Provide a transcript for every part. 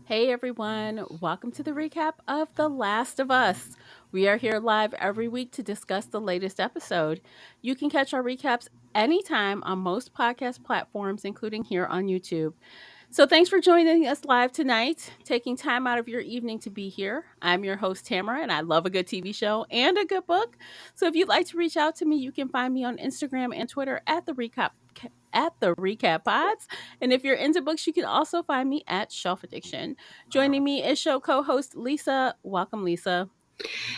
Hey everyone, welcome to the recap of The Last of Us. We are here live every week to discuss the latest episode. You can catch our recaps anytime on most podcast platforms, including here on YouTube. So thanks for joining us live tonight, taking time out of your evening to be here. I'm your host, Tamara, and I love a good TV show and a good book. So if you'd like to reach out to me, you can find me on Instagram and Twitter at the Recap Pods. And if you're into books, you can also find me at Shelf Addiction. Joining me is show co-host Lisa. Welcome, Lisa.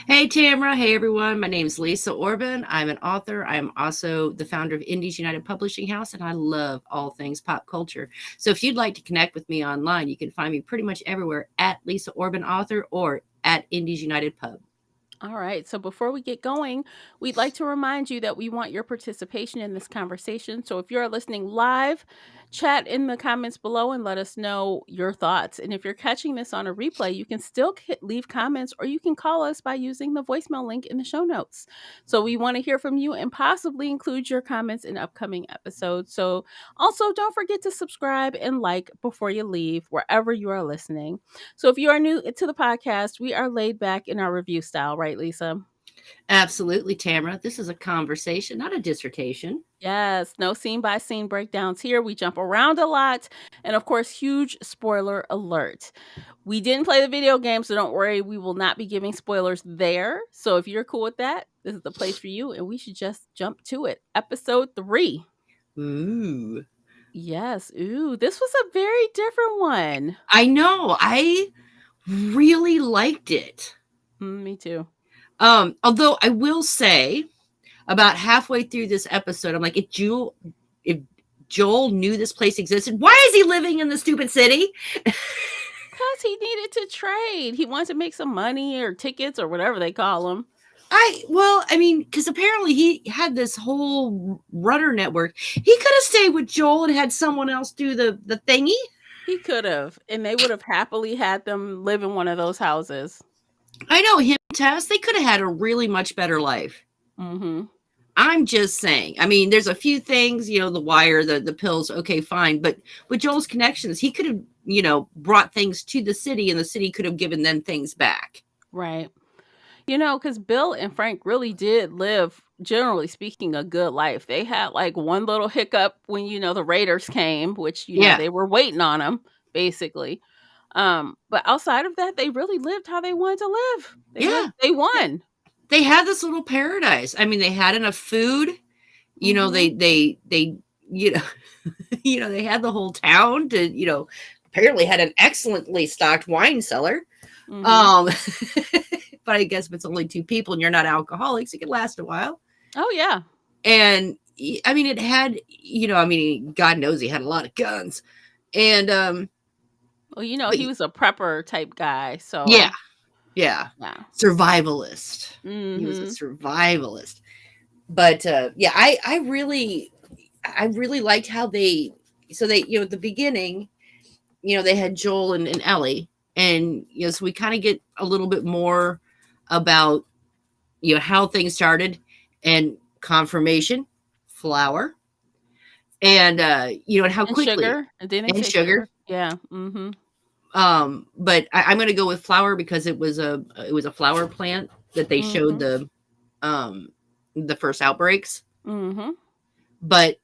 Hey, Tamara. Hey, everyone. My name is Lisa Orban. I'm an author. I'm also the founder of Indies United Publishing House, and I love all things pop culture. So if you'd like to connect with me online, you can find me pretty much everywhere at Lisa Orban Author or at Indies United Pub. All right. So before we get going, we'd like to remind you that we want your participation in this conversation. So if you're listening live, chat in the comments below and let us know your thoughts. And if you're catching this on a replay, you can still leave comments or you can call us by using the voicemail link in the show notes. So we want to hear from you and possibly include your comments in upcoming episodes. So also don't forget to subscribe and like before you leave wherever you are listening. So if you are new to the podcast, we are laid back in our review style, right, Lisa? Absolutely, Tamara. This is a conversation, not a dissertation. Yes, no scene by scene breakdowns here. We jump around a lot. And of course, huge spoiler alert. We didn't play the video game, so don't worry. We will not be giving spoilers there. So if you're cool with that, this is the place for you. And we should just jump to it. Episode 3. Ooh. Yes. Ooh, this was a very different one. I know. I really liked it. Me too. Although I will say, about halfway through this episode, I'm like, if Joel knew this place existed, why is he living in the stupid city? Because he needed to trade. He wanted to make some money or tickets or whatever they call them. Because apparently he had this whole runner network. He could have stayed with Joel and had someone else do the thingy. He could have, and they would have happily had them live in one of those houses. I know, him and Tess, they could have had a really much better life. Mm-hmm. I'm just saying. I mean, there's a few things, the wire, the pills, okay, fine. But with Joel's connections, he could have, brought things to the city and the city could have given them things back. Right. Because Bill and Frank really did live, generally speaking, a good life. They had like one little hiccup when, the Raiders came, which, they were waiting on them, basically. But outside of that, they really lived how they wanted to live. They won. They had this little paradise. I mean, they had enough food. Mm-hmm. They they had the whole town to, apparently had an excellently stocked wine cellar. Mm-hmm. But I guess if it's only 2 people and you're not alcoholics, it could last a while. Oh, yeah. And I mean, it had, God knows he had a lot of guns. And, well, he was a prepper type guy. So, yeah. Survivalist. Mm-hmm. He was a survivalist. But, I really liked how at the beginning, they had Joel and Ellie. And, so we kind of get a little bit more about, how things started and confirmation, flour, and, and how quickly. Sugar. And sugar. Yeah. Mm-hmm. But I'm going to go with flour because it was a flower plant that they showed the first outbreaks. Mm-hmm. But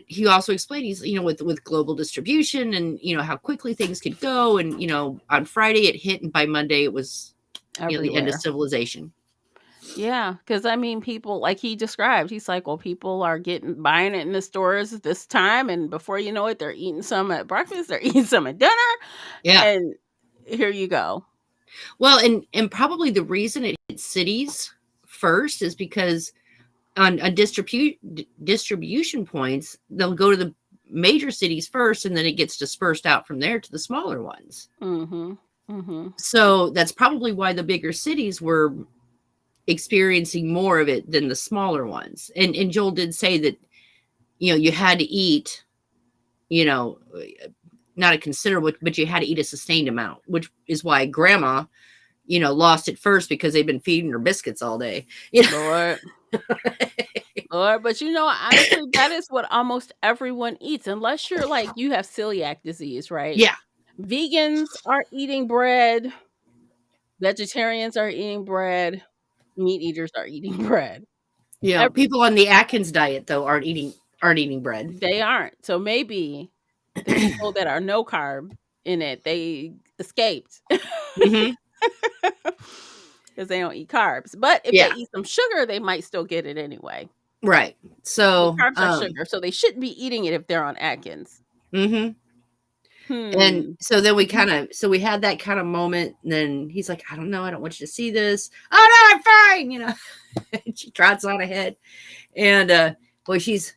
he also explained he's with global distribution and how quickly things could go, and on Friday it hit and by Monday it was the end of civilization. Yeah, because people, like he described, he's like, well, people are buying it in the stores this time, and before you know it, they're eating some at breakfast, they're eating some at dinner. Yeah, and here you go. Well, and probably the reason it hit cities first is because on distribution points, they'll go to the major cities first, and then it gets dispersed out from there to the smaller ones. Mm-hmm. Mm-hmm. So that's probably why the bigger cities were experiencing more of it than the smaller ones. And Joel did say that, you had to eat, you know, not a considerable, but you had to eat a sustained amount, which is why grandma, lost it first because they've been feeding her biscuits all day. Lord. Lord, but honestly, that is what almost everyone eats, unless you're like you have celiac disease, right? Yeah. Vegans are eating bread, vegetarians are eating bread, meat eaters are eating bread. Every People on the Atkins diet though aren't eating bread. They aren't. So maybe the people that are no carb in it, they escaped Hmm. because they don't eat carbs. But if they Yeah. eat some sugar, they might still get it anyway. Right. But So, carbs are sugar, so they shouldn't be eating it if they're on Atkins. mhm. And Hmm. so then Mhm. we had that kind of moment. And then he's like, I don't know. I don't want you to see this. Oh no, I'm fine. And she trots on ahead. And, boy, she's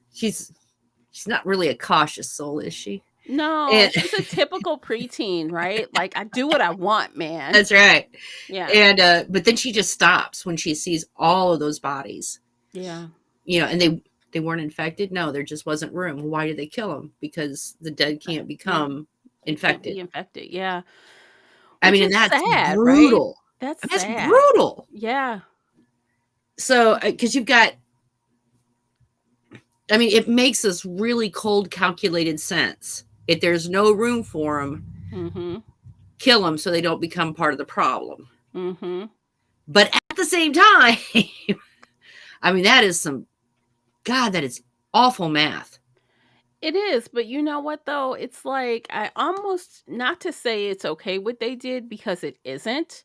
not really a cautious soul, is she? No, And she's a typical preteen, right? Like, I do what I want, man. that's right. Yeah. And, but then she just stops when she sees all of those bodies, Yeah. and they weren't infected. No, there just wasn't room. Why did they kill them? Because the dead can't Yeah. become They can't infected. be infected. Yeah. I Which mean, and is that's sad, right? brutal. That's That's sad. brutal. Yeah. So, because you've got, I mean, it makes this really cold, calculated sense. If there's no room for them, Mhm. kill them so they don't become part of the problem. Mhm. But at the same time, I mean, that is awful math. It is, but you know what though? It's like I almost not to say it's okay what they did because it isn't,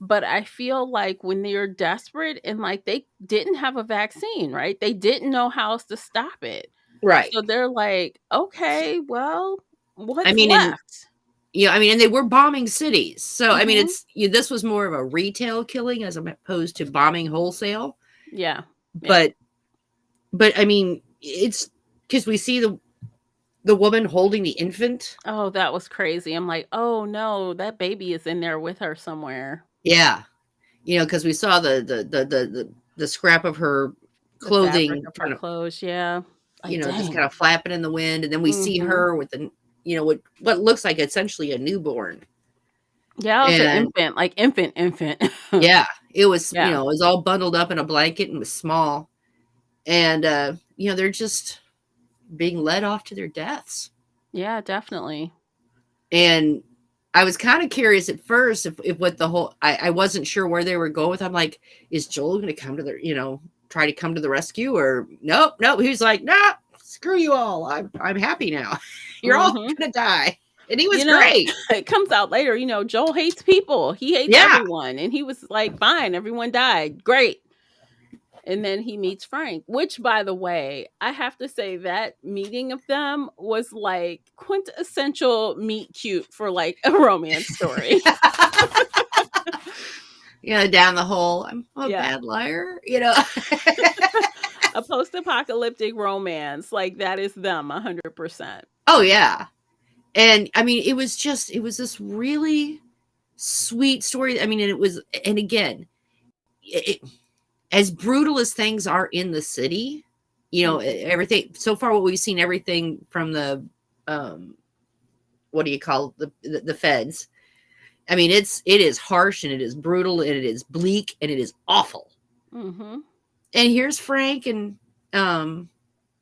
but I feel like when they're desperate and like they didn't have a vaccine, right? They didn't know how else to stop it. Right. So they're like, "Okay, well, I what's mean, and left?" and they were bombing cities. So, I mean, Mhm. this was more of a retail killing as opposed to bombing wholesale. Yeah. Yeah. But, I mean, it's because we see the woman holding the infant. Oh, that was crazy. I'm like, "Oh no, that baby is in there with her somewhere." Yeah. Because we saw the scrap of her The fabric clothing of her kind of, clothes, yeah. Like, just dang. kind of flapping in the wind, and then we see Mhm. her with what looks like essentially a newborn. Yeah, it was an And infant, like infant. yeah, it was, Yeah. it was all bundled up in a blanket and was small. And they're just being led off to their deaths. Yeah, definitely. And I was kind of curious at first if what the whole I wasn't sure where they were going with. I'm like, is Joel going to come to try to come to the rescue, or nope. He's like, nah, screw you all. I'm happy now. You're all Mhm. gonna die. And he was You know, great. it comes out later, Joel hates people. He hates Yeah. everyone, and he was like, "Fine, everyone died. Great." And then he meets Frank, which, by the way, I have to say that meeting of them was like quintessential meet cute for like a romance story. Down the hole. I'm a Yeah. bad liar. A post-apocalyptic romance, like that is them 100%. Oh yeah. And I mean, it was this really sweet story. I mean, and again, it, as brutal as things are in the city, everything so far, what we've seen, everything from the, what do you call the feds? I mean, it is harsh, and it is brutal, and it is bleak, and it is awful. Mhm. And here's Frank and Bill,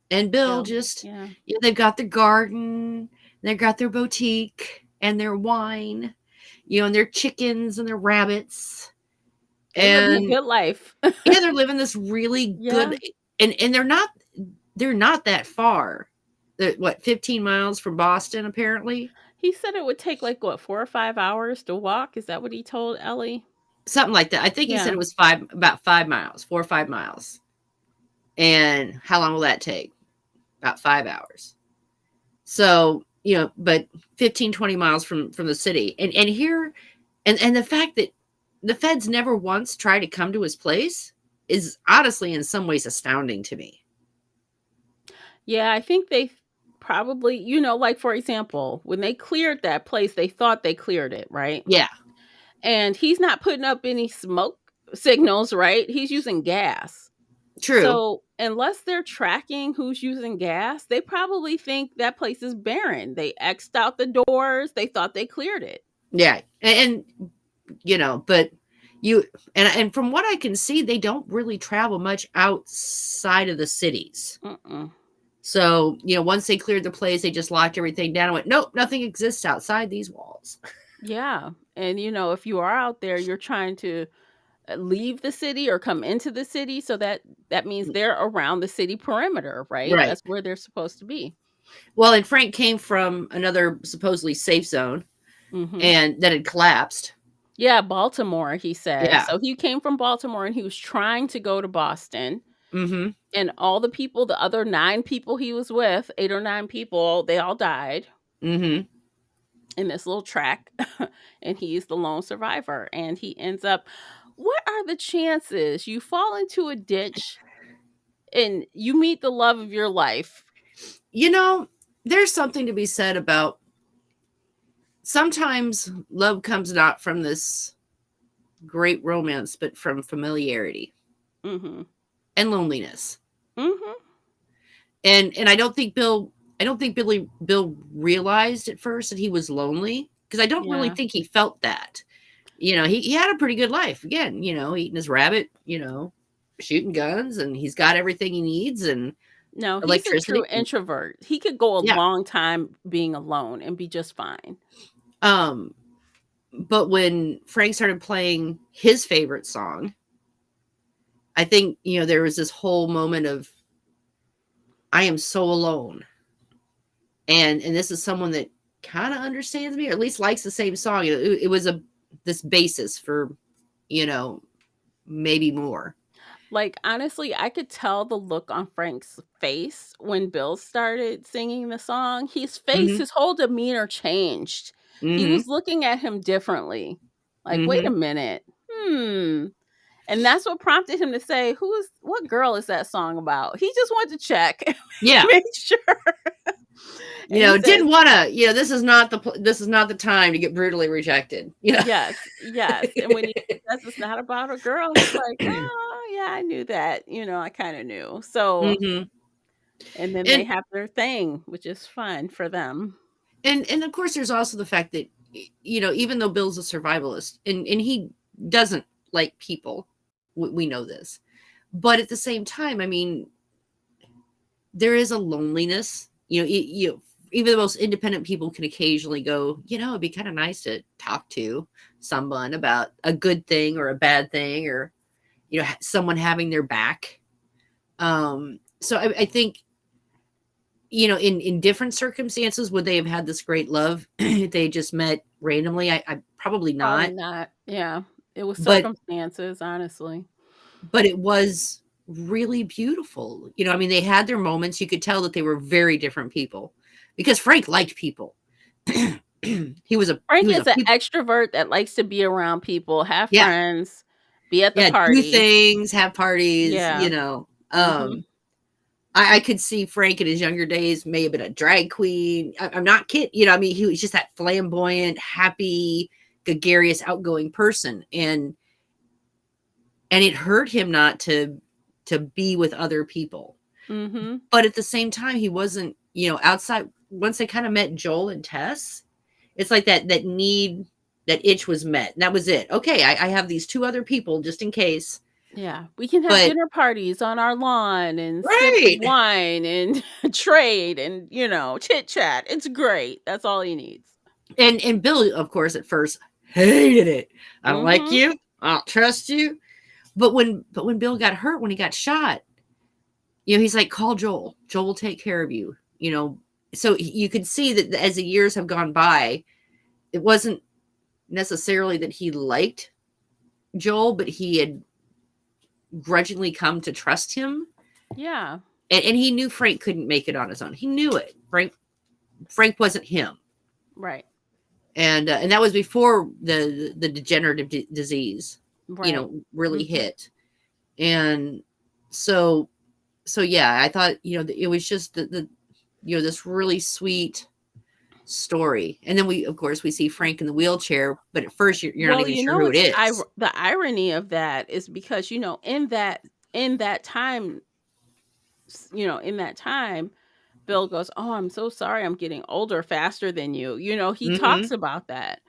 Bill. just, Yeah. they've got their garden, they've got their boutique and their wine, and their chickens and their rabbits. They living a And good life. yeah, they're living this really Yeah. good, and they're not that far. They're, what, 15 miles from Boston, apparently? He said it would take like what, 4 or 5 hours to walk. Is that what he told Ellie? Something like that. I think he said Yeah. it was about 5 miles, 4 or 5 miles. And how long will that take? About 5 hours. So, but 15, 20 miles from the city. And here, and the fact that the feds never once tried to come to his place is honestly in some ways astounding to me. Yeah, I think they Probably, you know, like for example, when they cleared that place, they thought they cleared it, right? Yeah, And he's not putting up any smoke signals, right? He's using gas. true. So, unless they're tracking who's using gas, they probably think that place is barren. They X'd out the doors. They thought they cleared it. Yeah, and but you and from what I can see, they don't really travel much outside of the cities. Mm-mm. So, once they cleared the place, they just locked everything down and went, nope, nothing exists outside these walls. Yeah. And, you know, if you are out there, you're trying to leave the city or come into the city. So that means they're around the city perimeter, right? Right. That's where they're supposed to be. Well, and Frank came from another supposedly safe zone Hmm. and that had collapsed. Yeah, Baltimore, he says. Yeah. So he came from Baltimore and he was trying to go to Boston. Mm-hmm. And all the people, the other 9 people he was with, 8 or 9 people, they all died Mm-hmm. in this little track. And he's the lone survivor. And he ends up, what are the chances you fall into a ditch and you meet the love of your life? There's something to be said about sometimes love comes not from this great romance, but from familiarity Hmm. and loneliness. Hmm. And I don't think Bill realized at first that he was lonely, because I don't really Yeah. think he felt that. He had a pretty good life. Again, eating his rabbit, shooting guns, and he's got everything he needs and No, he's a true electricity. introvert. He could go a Yeah. long time being alone and be just fine. But when Frank started playing his favorite song, I think, there was this whole moment of, I am so alone. And this is someone that kind of understands me, or at least likes the same song. It was this basis for, maybe more. Like, honestly, I could tell the look on Frank's face when Bill started singing the song. Mm-hmm. His whole demeanor changed. He Mm-hmm. was looking at him differently. Like, wait Mm-hmm. a minute. And that's what prompted him to say, what girl is that song about? He just wanted to check, Yeah. make sure. And he says, Didn't want to, this is not the time to get brutally rejected. yes, yes. And when he says it's not about a girl, he's like, oh, yeah, I knew that. I kind of knew. So, Mm-hmm. and then they And have their thing, which is fun for them. and of course there's also the fact that, even though Bill's a survivalist and he doesn't like people, we know this, but at the same time, I mean, there is a loneliness. Even the most independent people can occasionally go, it'd be kind of nice to talk to someone about a good thing or a bad thing, or someone having their back. So I think, in different circumstances, would they have had this great love if they just met randomly? I probably Probably not. not. Yeah. It was But circumstances, honestly. it was really beautiful. I mean, they had their moments. You could tell that they were very different people, because Frank liked people. he was a Frank is an people. extrovert that likes to be around people, have Yeah. friends, be at the Yeah, do party. things, have parties, Yeah. Hmm. I could see Frank in his younger days may have been a drag queen. I'm not kidding. I mean, he was just that flamboyant, happy, gregarious, outgoing person. And it hurt him not to be with other people. Hmm. But at the same time, he wasn't, outside. Once they kind of met Joel and Tess, it's like that need, that itch was met. And that was it. Okay, I have these 2 other people just in case. Yeah. We can have But dinner parties on our lawn and sip right. wine and trade and, chit chat. It's great. That's all he needs. And Bill, of course, at first hated it. I don't like Hmm. you. I don't trust you. But when Bill got hurt, when he got shot, he's like, call Joel. Joel will take care of you. So you could see that as the years have gone by, it wasn't necessarily that he liked Joel, but he had grudgingly come to trust him. Yeah. And he knew Frank couldn't make it on his own. He knew it. Frank wasn't him. Right. And that was before the degenerative disease, Right. really Mhm. hit. And so yeah, I thought, it was just the this really sweet story. And then of course, we see Frank in the wheelchair, but at first you're not Well, even sure who it it's is. the irony of that is because in that time, in that time, Bill goes, "Oh, I'm so sorry. I'm getting older faster than you." He Hmm. talks about that.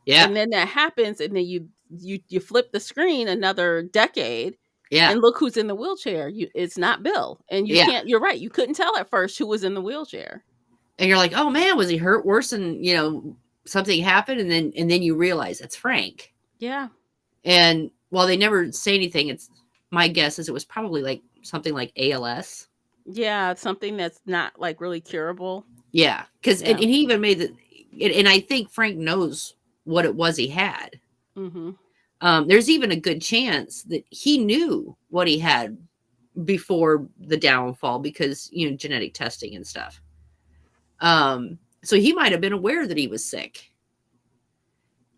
Yeah. And then that happens and then you flip the screen another decade Yeah. and look who's in the wheelchair. It's not Bill. And Yeah. you're right. You couldn't tell at first who was in the wheelchair. And you're like, oh man, was he hurt worse than, something happened? And then you realize that's Frank. Yeah. And while they never say anything, it's my guess is it was probably like something like ALS. Yeah, it's something that's not like really curable. Yeah. Because Yeah. and he even made and I think Frank knows what it was he had. Mhm. There's even a good chance that he knew what he had before the downfall because, genetic testing and stuff. So he might have been aware that he was sick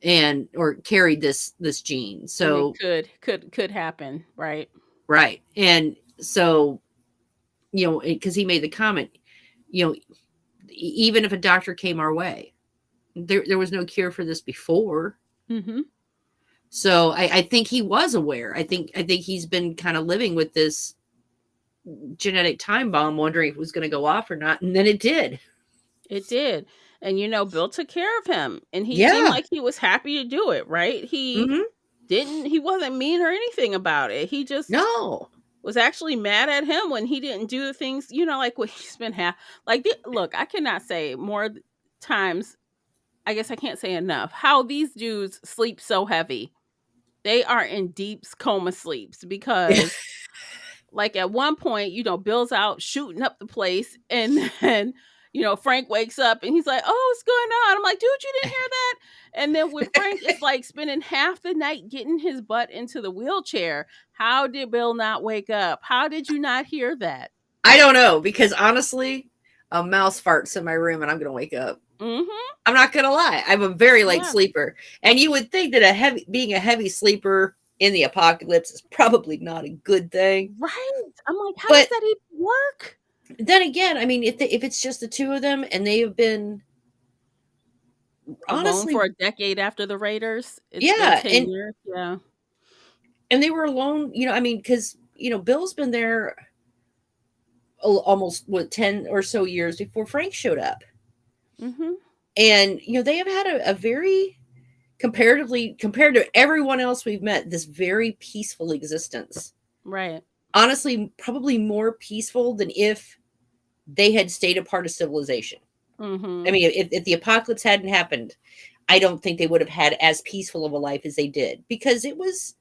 and or carried this gene. And it So could happen, right? right. And so, because he made the comment, even if a doctor came our way, there was no cure for this before. Mhm. So I think he was aware. I think he's been kind of living with this genetic time bomb, wondering if it was going to go off or not, and then it did. It did. And Bill took care of him and he seemed Yeah. like he was happy to do it, right? Hmm. He wasn't mean or anything about it. He just No. was actually mad at him when he didn't do the things, like what he's been look, I cannot say more times, I guess I can't say enough, how these dudes sleep so heavy. They are in deep coma sleeps because like at one point, Bill's out shooting up the place and then, Frank wakes up and he's like, "Oh, what's going on?" I'm like, "Dude, you didn't hear that?" And then when Frank is like spending half the night getting his butt into the wheelchair, how did Bill not wake up? How did you not hear that? I don't know because honestly, a mouse farts in my room and I'm gonna wake up. Mhm. I'm not gonna lie. I'm a very light Yeah. sleeper, and you would think that being a heavy sleeper in the apocalypse is probably not a good thing. Right. I'm like, how does But that even work? then again, I mean, if it's just the two of them and they have been Alone for honestly, a decade after the Raiders. It's been yeah, 10 years. Yeah. and they were alone. I mean, because Bill's been there almost 10 or so years before Frank showed up, Mhm. and they have had a very comparatively compared to everyone else we've met, this very peaceful existence. Right. Honestly, probably more peaceful than if they had stayed a part of civilization. I Mhm. mean, if the apocalypse hadn't happened, I don't think they would have had as peaceful of a life as they did because it was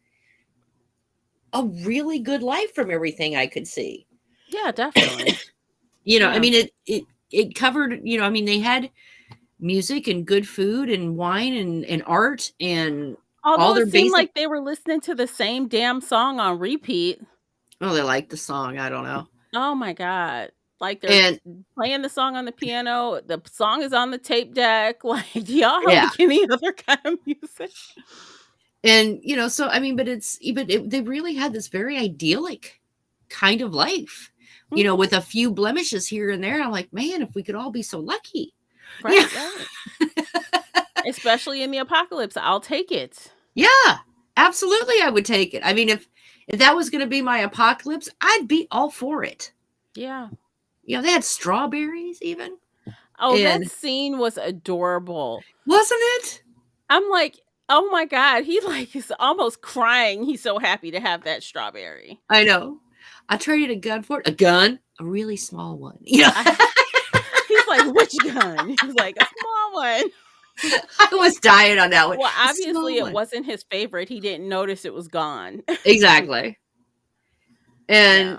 a really good life from everything I could see. Yeah, definitely. I Yeah. mean, it covered, I mean, they had music and good food and wine and art and all Although it their seemed basic. like they were listening to the same damn song on repeat. Oh, they liked the song. I don't know. Oh my god. Like, they're And playing the song on the piano, the song is on the tape deck, like, do y'all yeah. like any other kind of music? And, so I mean, they really had this very idyllic kind of life, Mhm. with a few blemishes here and there. I'm like, man, if we could all be so lucky. Yeah. Right, right. Especially in the apocalypse, I'll take it. Yeah, absolutely. I would take it. I mean, if that was going to be my apocalypse, I'd be all for it. Yeah. They had strawberries even. Oh, that And scene was adorable. wasn't it? I'm like, "Oh my god," he, like, is almost crying, he's so happy to have that strawberry. I know. I traded a gun for it. A gun, a really small one. I He's like, "Which gun?" He's like, "A small one." I was dying on that one. Well, A small obviously, it one. wasn't his favorite, he didn't notice it was gone. Exactly. Yeah.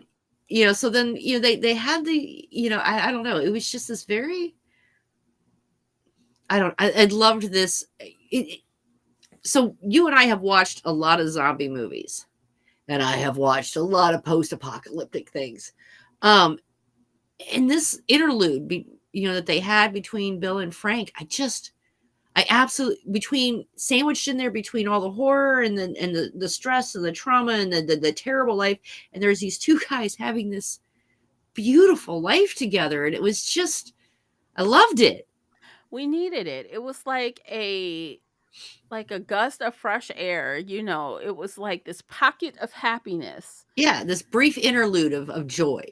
And so then they had the I don't know, it was just this very I loved this so you and I have watched a lot of zombie movies and I have watched a lot of post-apocalyptic things. In this interlude that they had between Bill and Frank, I absolutely between sandwiched in there between all the horror and the stress and the trauma and the terrible life, and there's these two guys having this beautiful life together. And it was just, I loved it. We needed it. It was like a gust of fresh air, you know. It was like this pocket of happiness. Yeah, this brief interlude of joy.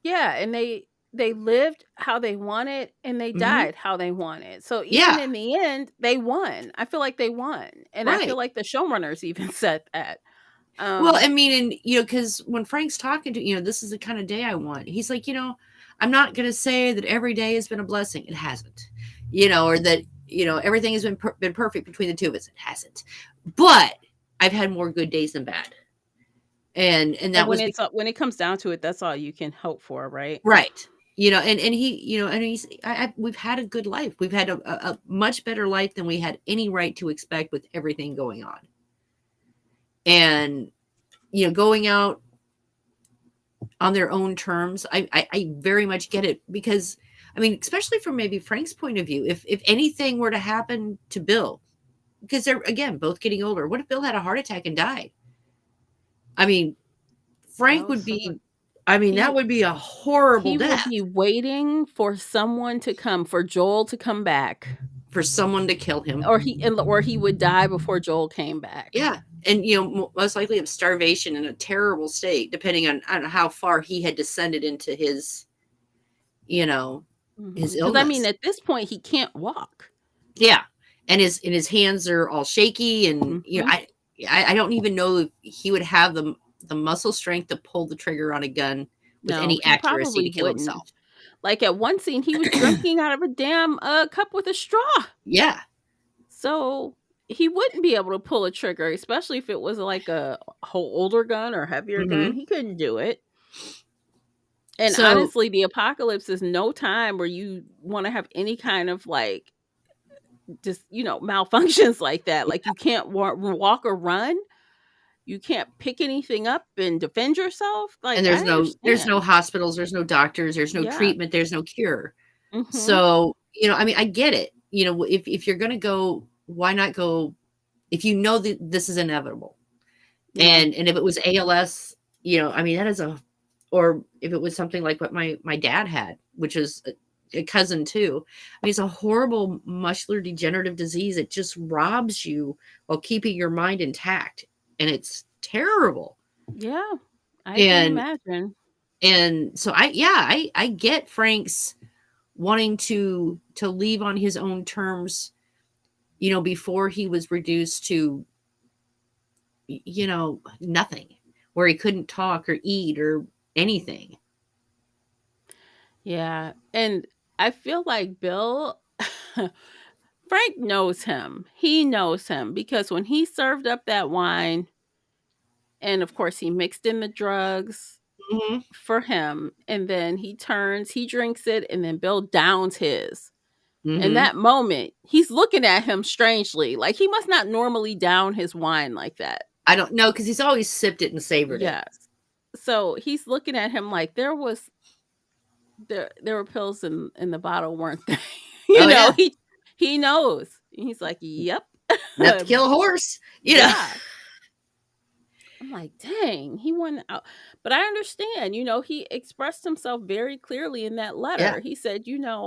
Yeah, and they lived how they wanted and they Hmm. died how they wanted. So even Yeah, in the end, they won. I feel like they won. And I feel right. like the showrunners even said that. Well, I Um, mean, and because when Frank's talking to, this is the kind of day I want. He's like, I'm not going to say that every day has been a blessing. It hasn't, or that everything has been perfect between the two of us. It hasn't, but I've had more good days than bad, and and that was because, when it comes down to it, that's all you can hope for, right? right. And he, and he's, we've had a good life. We've had a much better life than we had any right to expect with everything going on, and going out on their own terms. I very much get it, because I mean, especially from maybe Frank's point of view, if anything were to happen to Bill, because they're again both getting older, what if Bill had a heart attack and died? I mean, Frank Well, would someone be, I mean, that he would be a horrible he would death be waiting for someone to come, for Joel to come back, for someone to kill him. or he would die before Joel came back. Yeah. And most likely of starvation in a terrible state, depending on how far he had descended into you know his Because I mean, illness. at this point, he can't walk. Yeah, and his hands are all shaky, and Hmm. I don't even know if he would have the muscle strength to pull the trigger on a gun with No, any he accuracy probably to kill wouldn't. himself. Like at one scene, he was drinking out of a damn cup with a straw. Yeah. So he wouldn't be able to pull a trigger, especially if it was like a whole older gun or heavier gun. Hmm. He couldn't do it. And So honestly, the apocalypse is no time where you want to have any kind of like just malfunctions like that. Like you can't walk or run. You can't pick anything up and defend yourself. and Like I there's no understand. hospitals, there's no doctors, there's no Yeah. treatment, there's no cure. Mhm. So I mean, I get it. If you're gonna go, why not go if you know that this is inevitable? Yeah. And if it was ALS, I mean, that is or if it was something like what my dad had, which is a cousin too. I mean, it's a horrible muscular degenerative disease. It just robs you while keeping your mind intact, and it's terrible. Yeah. I can And imagine. so I get Frank's wanting to leave on his own terms, before he was reduced to nothing, where he couldn't talk or eat or anything. Yeah. And I feel like Bill Frank knows him. He knows him because when he served up that wine, and of course he mixed in the drugs Mhm, for him, and then he drinks it, and then Bill downs his. In mhm. that moment, he's looking at him strangely. Like he must not normally down his wine like that. I don't know, because he's always sipped it and savored it. Yes. So he's looking at him like there were pills in the bottle, weren't there? Oh, yeah. He knows. He's like, "Yep." Enough to kill a horse, Yeah. I'm like, "Dang, he went out." But I understand, he expressed himself very clearly in that Yeah. letter. He said,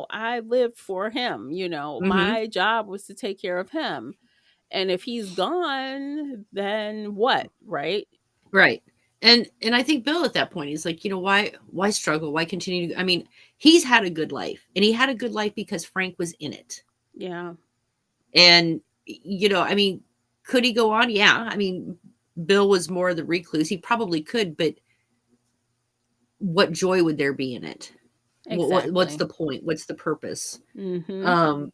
"I lived for him, Mhm. my job was to take care of him. And if he's gone, then what, right?" Right. And I think Bill at that point, he's like, why struggle? Why continue I mean, he's had a good life, and he had a good life because Frank was in it. Yeah. And, I mean, could he go on? Yeah. I mean, Bill was more the recluse. He probably could, but what joy would there be in it? What's Exactly. the point? What's the purpose? Mhm. Um,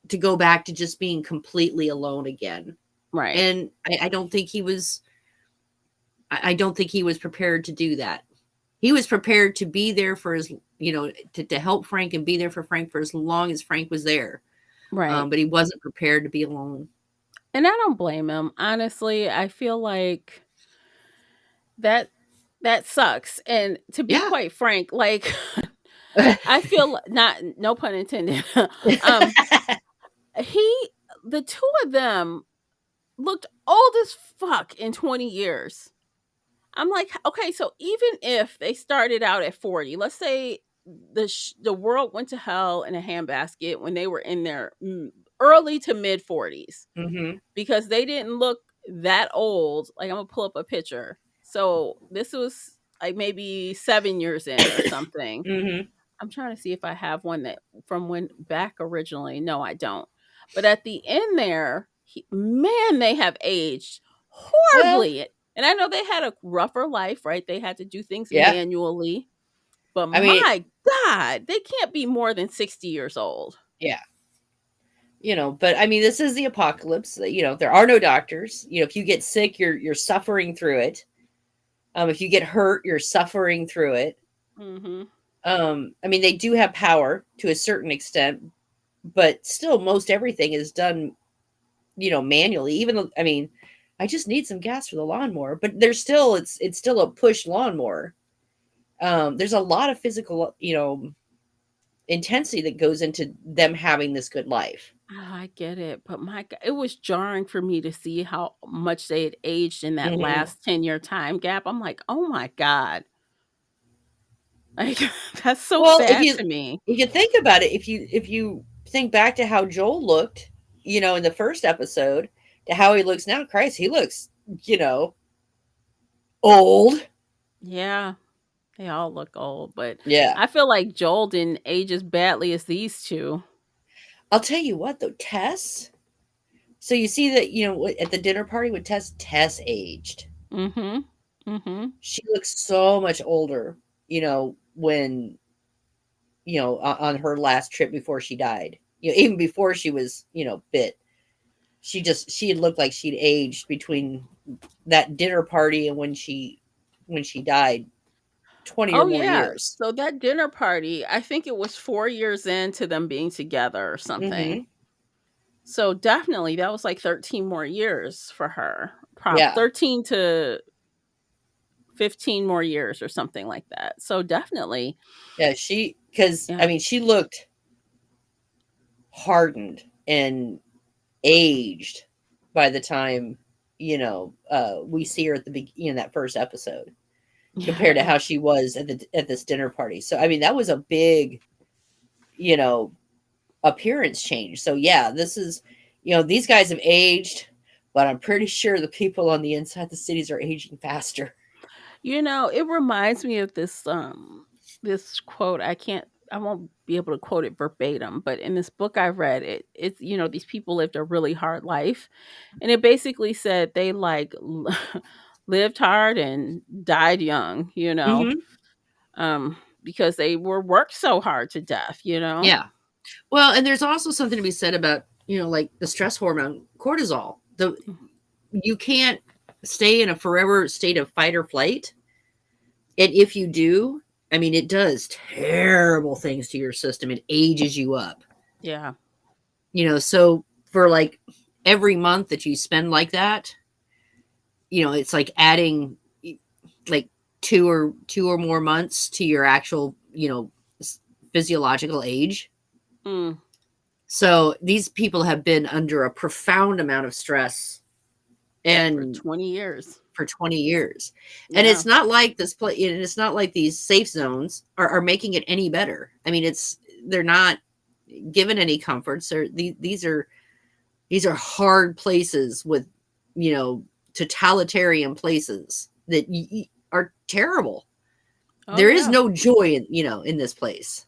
to go back to just being completely alone again. Right. And I don't think he was, I don't think he was prepared to do that. He was prepared to be there for his, to help Frank and be there for Frank for as long as Frank was there. Right. But he wasn't prepared to be alone. And I don't blame him. Honestly, I feel like that that sucks. And to be Yeah. quite frank, like I feel not no pun intended. um he the two of them looked old as fuck in 20 years. I'm like, okay, so even if they started out at 40, let's say the world went to hell in a handbasket when they were in their early to mid 40s, Mm-hmm. because they didn't look that old. Like, I'm gonna pull up a picture. So this was like maybe 7 years in or something. Mm-hmm. I'm trying to see if I have one that from when back originally. No, I don't. But at the end there, man, they have aged Well, horribly. And I know they had a rougher life, right? They had to do things yeah. manually. But I mean, my God, they can't be more than 60 years old. yeah. But I mean, this is the apocalypse. There are no doctors. If you get sick, you're suffering through it. If you get hurt, you're suffering through it. Mm-hmm. I mean, they do have power to a certain extent, but still, most everything is done, manually. Even though, I mean, I just need some gas for the lawnmower, but it's still a push lawnmower. There's a lot of physical, intensity that goes into them having this good life. I get it, but my God, it was jarring for me to see how much they had aged in that Hmm. last 10-year time gap. I'm like, oh my God. Like, that's so Well, if sad you to me. if you think about it, if you think back to how Joel looked, in the first episode, to how he looks now, Christ, he looks, you know, old. Yeah, they all look old, but Yeah. I feel like Joel didn't age as badly as these two. I'll tell you what though, Tess. So you see that, at the dinner party with Tess aged. Mhm. Mhm. She looks so much older, when, on her last trip before she died. Even before she was, bit. She had looked like she'd aged between that dinner party and when she died, 20 or Oh more yeah. years. So that dinner party, I think it was 4 years into them being together or something. Mhm. So definitely that was like 13 more years for her. Yeah. 13 to 15 more years or something like that. So definitely. Yeah, cuz I Yeah. mean, she looked hardened and aged by the time, we see her at the beginning, that first episode, compared to Yeah. how she was at this dinner party. So I mean, that was a big, you know, appearance change. So yeah, this is, these guys have aged, but I'm pretty sure the people on the inside the cities are aging faster. It reminds me of this quote. I won't be able to quote it verbatim, but in this book I read, it's these people lived a really hard life, and it basically said they like lived hard and died young, Hmm. because they were worked so hard to death. Yeah. Well, and there's also something to be said about, like the stress hormone cortisol. You can't stay in a forever state of fight or flight. And if you do, I mean, it does terrible things to your system. It ages you up. Yeah. So for like every month that you spend like that, it's like adding like two or more months to your actual, physiological age. Mm, So these people have been under a profound amount of stress for and 20 years. for 20 years. And Yeah. it's not like and it's not like these safe zones are making it any better. I mean, they're not given any comforts. These are hard places with, totalitarian places that are terrible. Oh There is yeah. no joy in this place.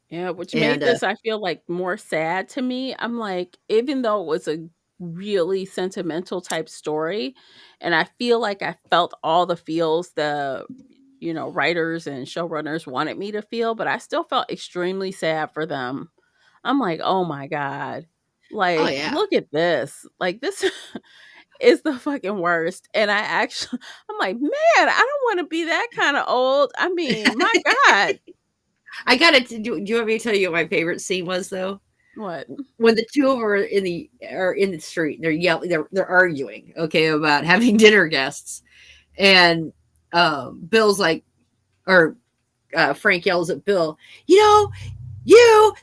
Yeah, which made And this, I feel like, more sad to me. I'm like, even though it was a really sentimental type story, and I feel like I felt all the feels the writers and showrunners wanted me to feel, but I still felt extremely sad for them. I'm like, oh my God. oh Like, yeah. look at this. Like, this is the fucking worst. And I'm like, man, I don't want to be that kind of old. I mean, my God. I gotta do you want me to tell you what my favorite scene was though? What? When the two of them are in the street, they're yelling, they're arguing, okay, about having dinner guests, and Bill's like, or Frank yells at Bill, you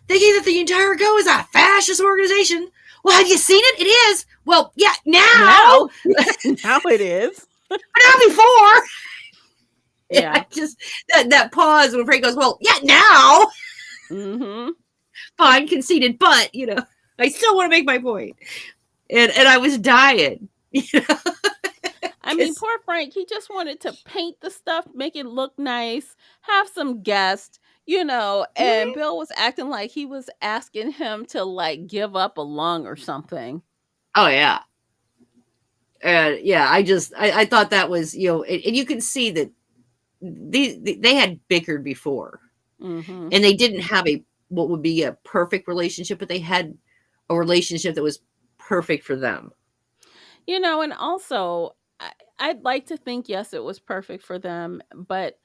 thinking that the entire Go is a fascist organization? Well, have you seen it? It is. Well, yeah, now. Now, now it is. but not before. Yeah. I just that pause when Frank goes, well, yeah, now. Mm-hmm. Fine, conceded, but I still want to make my point. And I was dying. I mean, poor Frank, he just wanted to paint the stuff, make it look nice, have some guests, and Bill was acting like he was asking him to like give up a lung or something. Oh yeah. And yeah, I thought that was, and you can see that they had bickered before. Mm-hmm. And they didn't have what would be a perfect relationship, but they had a relationship that was perfect for them. And also, I'd like to think, yes, it was perfect for them, but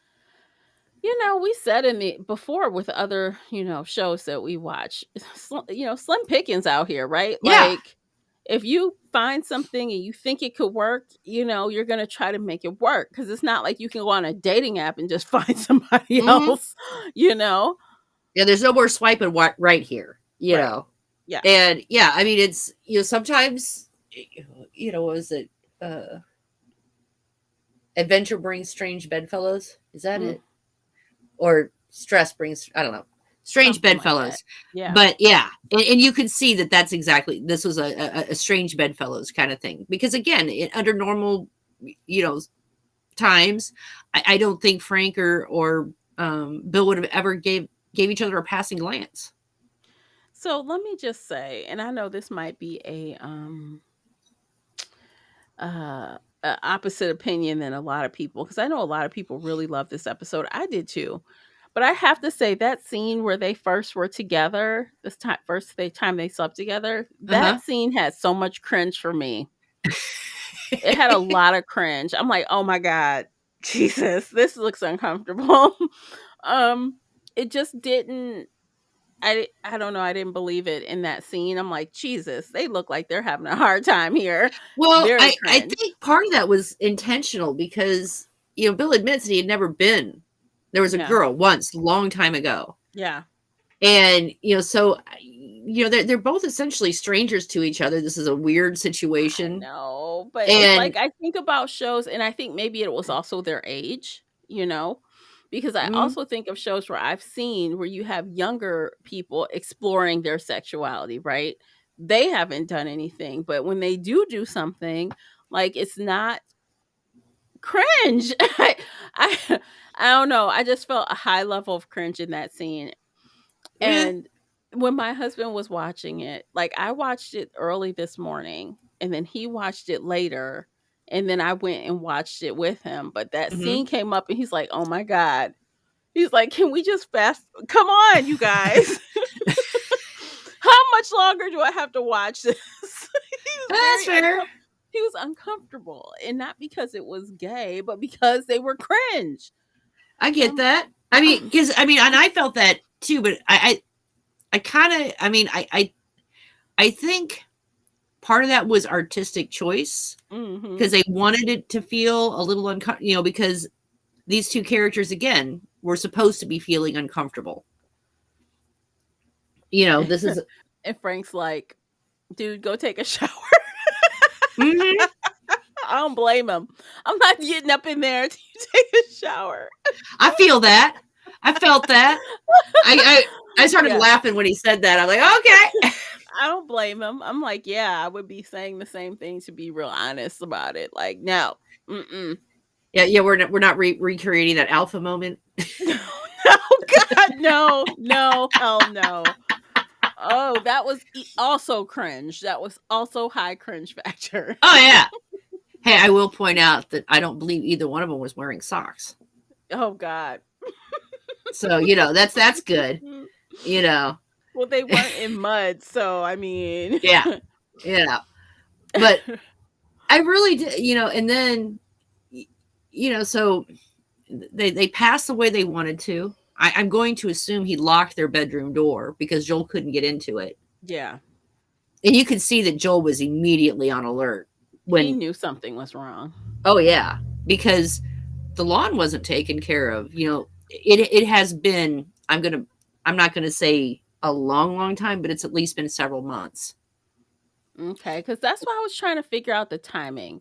we said before with other, shows that we watch, slim pickings out here, right? Yeah. Like, if you find something and you think it could work, you're going to try to make it work, because it's not like you can go on a dating app and just find somebody Mm-hmm. else, Yeah, there's no more swiping right here, Right. Yeah. And yeah, I mean, it's, sometimes, what was it? Adventure brings strange bedfellows. Is that it? Or stress brings, I don't know, strange Something like bedfellows. that. Yeah. But yeah, and you can see that that's exactly, this was a strange bedfellows kind of thing. Because again, under normal, times, I don't think Frank or Bill would have ever gave each other a passing glance. So let me just say, and I know this might be a opposite opinion than a lot of people, because I know a lot of people really love this episode. I did too. But I have to say, that scene where they first were together, time they slept together, that scene had so much cringe for me. It had a lot of cringe. I'm like, oh my God, Jesus, this looks uncomfortable. It just didn't. I don't know. I didn't believe it in that scene. I'm like, Jesus, they look like they're having a hard time here. Well, Very I cringe. think part of that was intentional because, Bill admits that he had never been. There was a Yeah. girl once, a long time ago. Yeah. And, so, they're both essentially strangers to each other. This is a weird situation. No, but it's And like, I think about shows, and I think maybe it was also their age, because I also think of shows where I've seen where you have younger people exploring their sexuality, right? They haven't done anything, but when they do something, like, it's not cringe. I I don't know. I just felt a high level of cringe in that scene. And when my husband was watching it, like, I watched it early this morning, and then he watched it later, and then I went and watched it with him. But that scene came up, and he's like, "Oh my God." He's like, "Can we just come on, you guys." How much longer do I have to watch this? that's fair. He was uncomfortable, and not because it was gay, but because they were cringe. I get that. I mean, because and I felt that too, but I kind of, I think part of that was artistic choice, because they wanted it to feel a little uncomfortable, because these two characters, again, were supposed to be feeling uncomfortable. This is. And Frank's like, "Dude, go take a shower." Mm-hmm. I don't blame him. I'm not getting up in there to take a shower. I feel that. I felt that. I started laughing when he said that. I'm like, okay. I don't blame him. I'm like, yeah, I would be saying the same thing, to be real honest about it. Like, no. Mm-mm. Yeah, we're not recreating that alpha moment. No, God, no, hell no. Oh, that was also cringe. That was also high cringe factor. Oh yeah. Hey, I will point out that I don't believe either one of them was wearing socks. Oh God. So that's good. Well, they weren't in mud, so I mean. Yeah. But I really did, and then, so they passed the way they wanted to. I'm going to assume he locked their bedroom door because Joel couldn't get into it. Yeah. And you could see that Joel was immediately on alert when he knew something was wrong. Oh yeah, because the lawn wasn't taken care of. It has been. I'm not gonna say a long time, but it's at least been several months. Okay, because that's why I was trying to figure out the timing,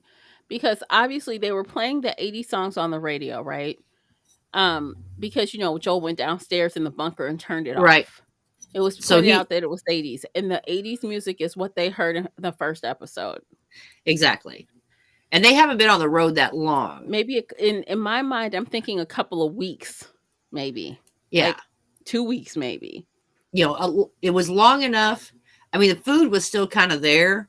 because obviously they were playing the 80s songs on the radio, right? Because Joel went downstairs in the bunker and turned it Right. off. It was So pointed he out that it was 80s, and the 80s music is what they heard in the first episode. exactly. And they haven't been on the road that long. Maybe in my mind, I'm thinking a couple of weeks, maybe. Yeah. Like 2 weeks, maybe. It was long enough. I mean, the food was still kind of there,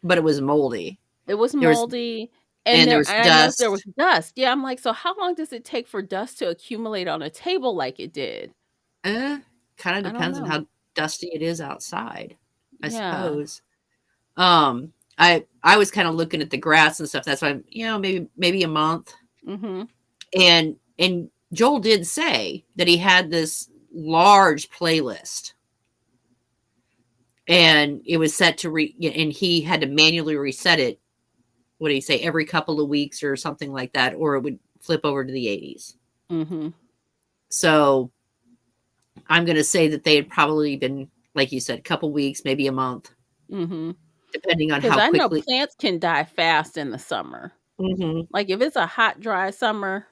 but it was moldy. It was There was- moldy. and there was I noticed there dust. was dust. Yeah, I'm like, so how long does it take for dust to accumulate on a table like it did? Kind I of don't depends on know. how dusty it is outside, I Yeah. suppose. I was kind of looking at the grass and stuff. That's why maybe a month. Mm-hmm. And Joel did say that he had this large playlist, and it was set to and he had to manually reset it. What do you say? Every couple of weeks or something like that, or it would flip over to the 80s. Mm-hmm. So I'm going to say that they had probably been, like you said, a couple weeks, maybe a month, Mm-hmm. depending on Because how I know quickly. plants can die fast in the summer. Mhm. Like if it's a hot, dry summer,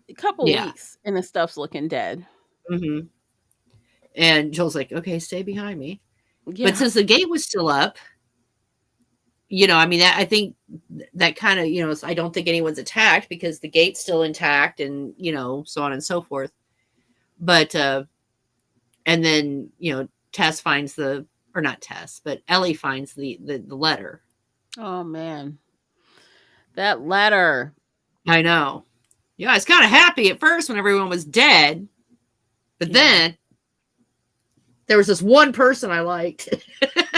a couple Yeah. weeks and the stuff's looking dead. Mhm. And Joel's like, okay, stay behind me. Yeah. But since the gate was still up, I mean, I think that kind of, I don't think anyone's attacked because the gate's still intact and, so on and so forth. But, and then, Tess finds or not Tess, but Ellie finds the letter. Oh man. That letter. I know. Yeah, I was kind of happy at first when everyone was dead. But Yeah. then there was this one person I liked.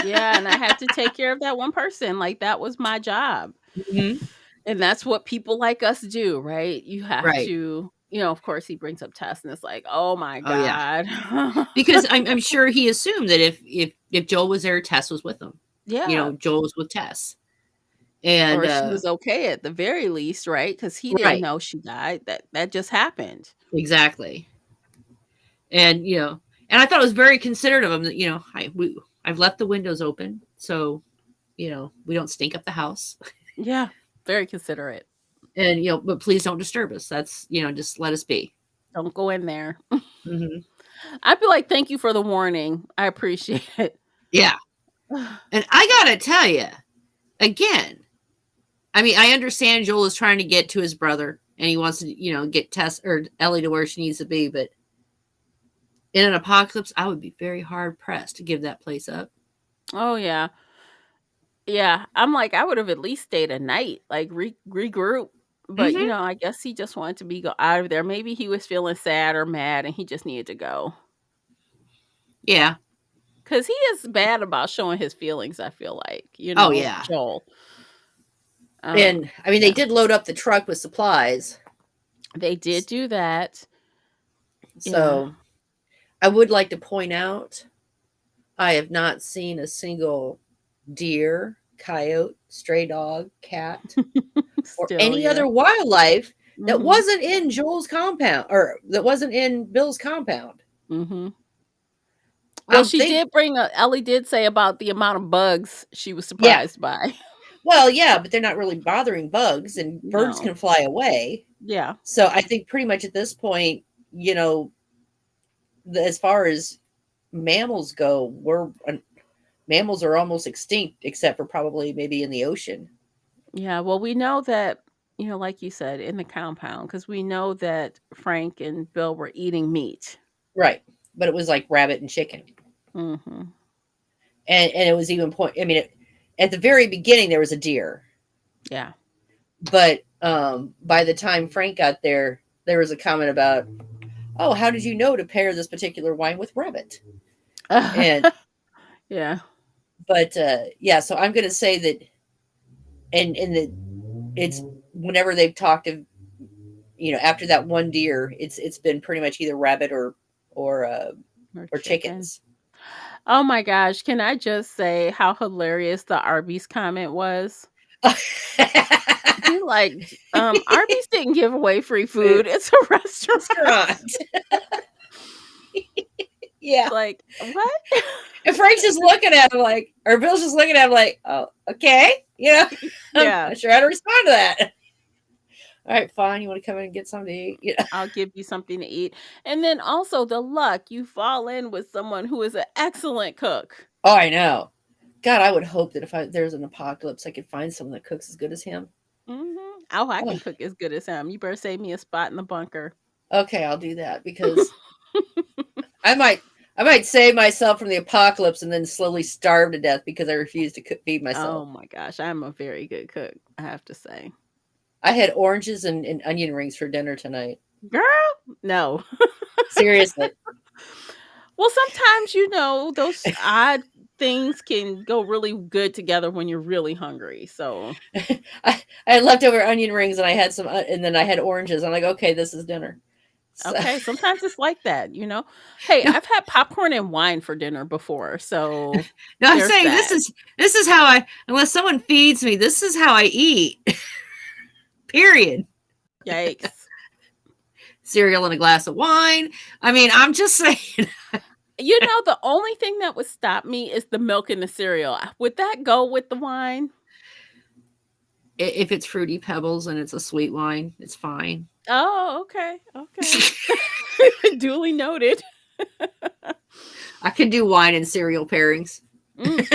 Yeah, and I had to take care of that one person. Like that was my job. Mhm. And that's what people like us do, right? You have Right. to, of course he brings up Tess and it's like, oh my Oh, yeah. God. Because I'm sure he assumed that if Joel was there, Tess was with him. Yeah. Joel was with Tess. And Or she was okay at the very least, right? Because he didn't Right. know she died. That just happened. Exactly. And and I thought it was very considerate of him that I've left the windows open, so we don't stink up the house. Yeah, very considerate. And but please don't disturb us. That's just let us be. Don't go in there. Mhm. I'd be like, thank you for the warning. I appreciate it. Yeah. And I gotta tell you, again, I mean, I understand Joel is trying to get to his brother, and he wants to get Tess or Ellie to where she needs to be, but in an apocalypse, I would be very hard pressed to give that place up. Oh yeah. Yeah. I'm like, I would have at least stayed a night, like regroup. But Mhm. I guess he just wanted to go out of there. Maybe he was feeling sad or mad and he just needed to go. Yeah. Because he is bad about showing his feelings, I feel like. Oh, yeah. Joel. And I mean, they did load up the truck with supplies. They did do that. So I would like to point out, I have not seen a single deer, coyote, stray dog, cat, or Still, any yeah. other wildlife that Mhm. wasn't in Joel's compound or that wasn't in Bill's compound. Mhm. Well, Ellie did say about the amount of bugs she was surprised by. Well, yeah, but they're not really bothering bugs, and birds No. can fly away. Yeah. So I think pretty much at this point, as far as mammals go, mammals are almost extinct, except for probably maybe in the ocean. Yeah. Well, we know that, like you said, in the compound, because we know that Frank and Bill were eating meat. Right. But it was like rabbit and chicken. Mm-hmm. And it was even at the very beginning, there was a deer. Yeah. But by the time Frank got there, there was a comment about, oh, how did you know to pair this particular wine with rabbit? And yeah. But yeah, so I'm going to say that, and it's whenever they've talked of, after that one deer, it's been pretty much either rabbit or chickens. Oh my gosh! Can I just say how hilarious the Arby's comment was? He like, Arby's didn't give away free food. It's a restaurant. Yeah. Like, what? And Frank's just looking at him like, or Bill's just looking at him like, oh, okay. You know, I'm Yeah. not sure how to respond to that. All right, fine. You want to come in and get something to eat? Yeah. I'll give you something to eat. And then also the luck, you fall in with someone who is an excellent cook. Oh, I know. God, I would hope that if there's an apocalypse, I could find someone that cooks as good as him. Oh, I Oh, can cook as good as him. You better save me a spot in the bunker. okay, I'll do that because I might I might save myself from the apocalypse and then slowly starve to death because I refuse to feed Oh myself. my gosh, I'm a very good cook, I have to say. I had oranges and onion rings for dinner tonight. Girl, no. Seriously. Well, sometimes, those odd things can go really good together when you're really hungry. So, I had leftover onion rings and I had some, and then I had oranges. I'm like, okay, this is dinner. So, okay, sometimes it's like that. Hey, no, I've had popcorn and wine for dinner before. So, no, I'm there's saying that. this is how unless someone feeds me, this is how I eat. Period. Yikes. Cereal and a glass of wine. I mean, I'm just saying. The only thing that would stop me is the milk in the cereal. Would that go with the wine? If it's fruity pebbles and it's a sweet wine, it's fine. Oh, okay. Okay. Duly noted. I can do wine and cereal pairings. Mhm.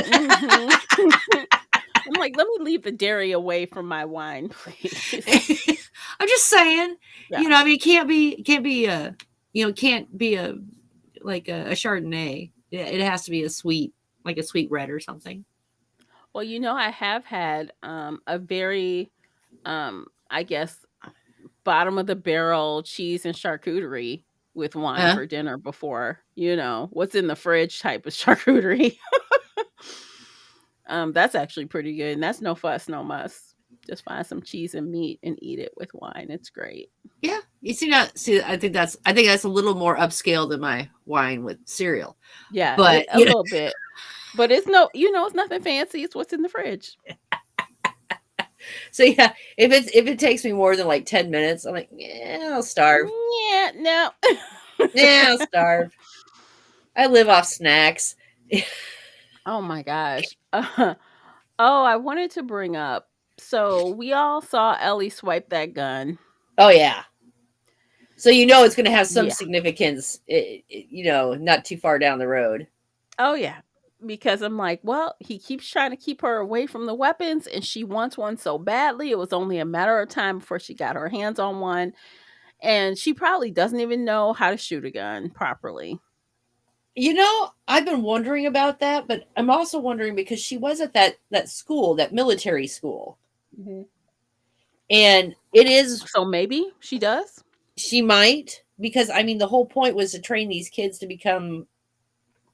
I'm like, let me leave the dairy away from my wine, please. I'm just saying, Yeah. I mean, it can't be a like a Chardonnay. It has to be like a sweet red or something. Well, I have had a very, I guess, bottom of the barrel cheese and charcuterie with wine Uh, for dinner before. What's in the fridge type of charcuterie. That's actually pretty good, and that's no fuss, no muss. Just find some cheese and meat and eat it with wine. It's great. yeah, you see that? See, I think that's a little more upscale than my wine with cereal. Yeah, But a little bit. But it's nothing fancy. It's what's in the fridge. so yeah, if it takes me more than like 10 minutes, I'm like, yeah, I'll starve. Yeah, no. Yeah, I'll starve. I live off snacks. Oh my gosh. Oh, I wanted to bring up. So we all saw Ellie swipe that gun. Oh yeah. So it's going to have some Yeah. significance, not too far down the road. Oh yeah. Because I'm like, well, he keeps trying to keep her away from the weapons, and she wants one so badly. It was only a matter of time before she got her hands on one. And she probably doesn't even know how to shoot a gun properly. I've been wondering about that, but I'm also wondering because she was at that school, that military school, Mhm. and it is So maybe she does. she might because I mean the whole point was to train these kids to become,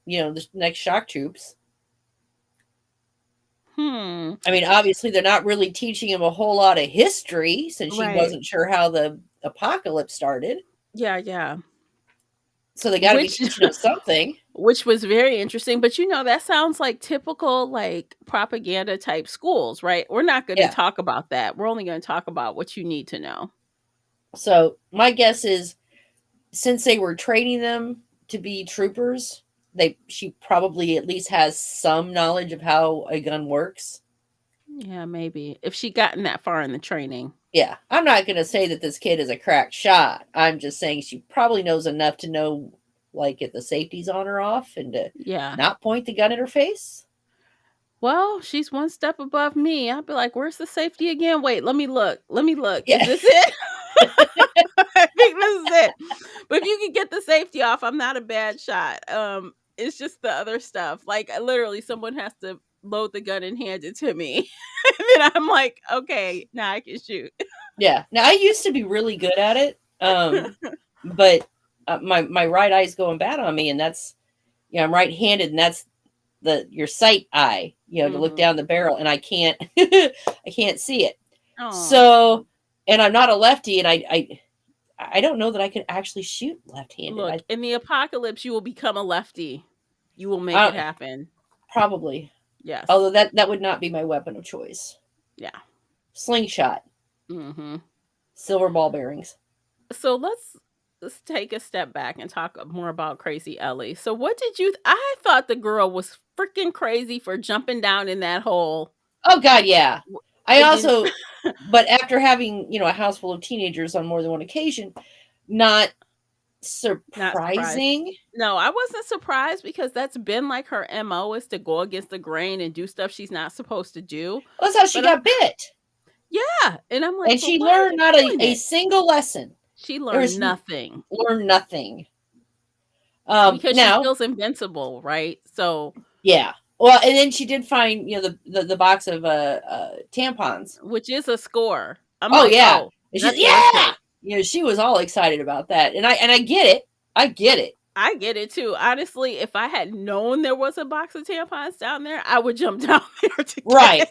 the next shock troops. Hmm. I mean, obviously they're not really teaching him a whole lot of history since she Right. wasn't sure how the apocalypse started. Yeah, yeah. So they got to be Which teaching him something. which was very interesting, but that sounds like typical like propaganda type schools, right? We're not going to Yeah. talk about that. We're only going to talk about what you need to know. So my guess is since they were training them to be troopers, she probably at least has some knowledge of how a gun works. Yeah, maybe if she gotten that far in the training. Yeah, I'm not going to say that this kid is a crack shot. I'm just saying she probably knows enough to know, like, if the safety's on or off and to Yeah. not point the gun at her face. Well, she's one step above me. I'll be like, "Where's the safety again? Wait, let me look. Let me look. Is Yeah. this it?" I think this is it. But if you can get the safety off, I'm not a bad shot. It's just the other stuff. Like literally, someone has to load the gun and hand it to me, and then I'm like, "Okay, now I can shoot." Yeah. Now, I used to be really good at it, but my right eye's going bad on me, and that's, I'm right-handed, and that's your sight eye, to look Mhm. down the barrel, and I can't I can't see it. Oh, So, and I'm not a lefty, and I don't know that I could actually shoot left-handed. look, in the apocalypse, you will become a lefty. You will make it I happen. probably, Yes. although that would not be my weapon of choice. Yeah. Slingshot, Mhm. silver ball bearings. So let's take a step back and talk more about Crazy Ellie. So what did you I thought the girl was freaking crazy for jumping down in that hole. Oh God, yeah. I It didn't. also, but after having, a house full of teenagers on more than one occasion, not Not surprised. surprising. No, I wasn't surprised because that's been like her MO, is to go against the grain and do stuff she's not supposed to do. Well, that's how she But I'm got bit. yeah, and I'm like, And "But she why are learned you not doing a it?" single lesson. She There learned was nothing learned nothing. because she Now, feels invincible, right? So, yeah. Well, and then she did find, the box of tampons. which is a score. I'm Oh like, yeah. "Oh, And she's that's worth yeah. it." She was all excited about that. And I get it. I get it. I get it too. Honestly, if I had known there was a box of tampons down there, I would jump down there to get Right.